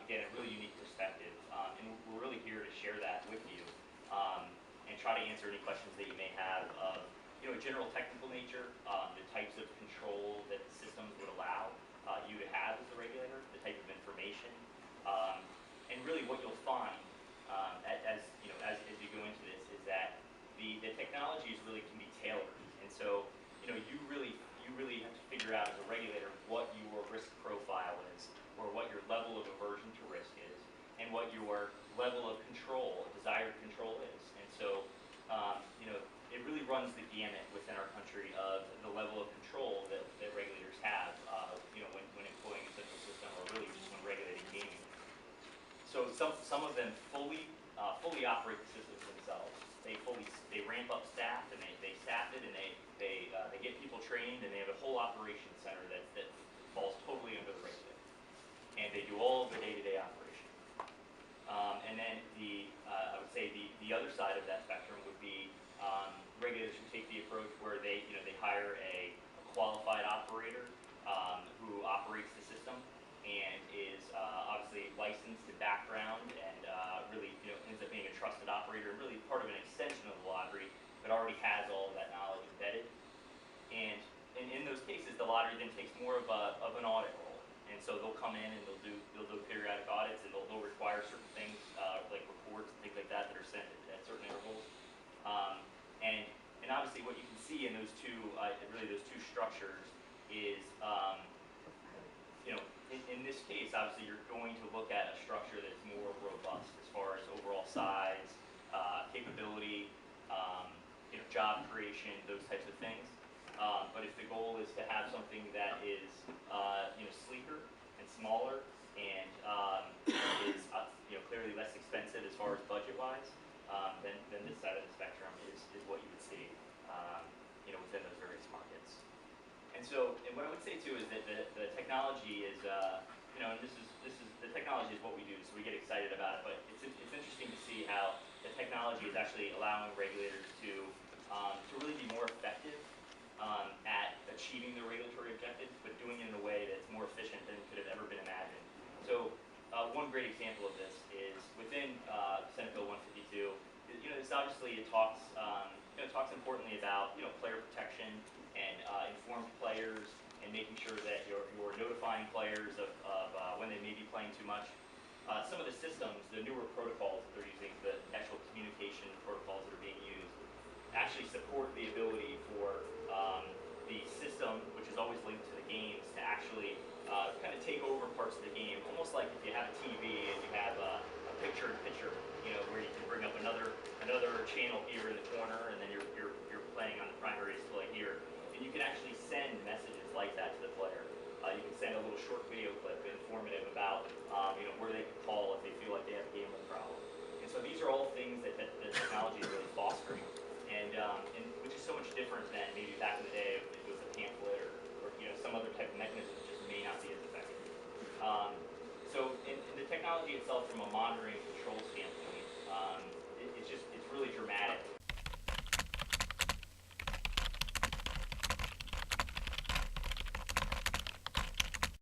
again, a really unique perspective, and we're really here to share that with you and try to answer any questions that you may have of general technical nature, the types of control that the systems would allow you to have as a regulator, the type of information, and really what you'll find as you go into this is that the technologies really can be tailored, and so you really have to figure out as a regulator what your risk profile is, or what your level of aversion to risk is, and what your level of control, desired control is. And so it really runs the gamut within our country of the level of control that regulators have when employing a central system, or really just when regulating gaming. So some of them fully operate the systems themselves. They ramp up staff, and they staff it, and they get people trained, and they have a whole operations center that falls totally under the regulator, and they do all of the day-to-day operation. And then I would say the other side of that spectrum would be regulators who take the approach where they hire a qualified operator who operates the system and is obviously licensed in background, and really ends up being a trusted operator, and really part of an extension of the lottery, but already has all of that knowledge embedded. And in those cases, the lottery then takes more of an audit role, and so they'll come in and they'll do periodic audits, and they'll require certain things like reports and things like that are sent at certain intervals. And obviously, what you can see in those two structures is in this case, obviously, you're going to look at a structure that's more robust as far as overall size, capability, job creation, those types of things. But if the goal is to have something that is sleeker and smaller, and is clearly less expensive as far as budget-wise, then this side of the spectrum is what you would see within those various markets. And so, and what I would say too is that the technology is, and this is the technology is what we do, so we get excited about it. But it's interesting to see how the technology is actually allowing regulators to really be more effective at achieving their regulatory objectives, but doing it in a way that's more efficient than could have ever been imagined. So, one great example of this is within Senate Bill 152. It's obviously it talks importantly about player protection and informed players, and making sure that you're notifying players of when they may be playing too much. Some of the systems, the newer protocols that they're using, the actual communication protocols that are being used, actually support the ability for the system, which is always linked to the games, to actually kind of take over parts of the game, almost like if you have a TV and you have a picture-in-picture, where you can bring up another channel here in the corner, and then you're playing on the primary display here, and you can actually send messages like that to the player. You can send a little short video clip, informative about where they can call if they feel like they have a gambling problem. And so these are all things that the technology is really fostering, and which is so much different than maybe back in the day if it was a pamphlet or some other type of mechanism that just may not be as effective. So in the technology itself, from a monitoring control standpoint, it's really dramatic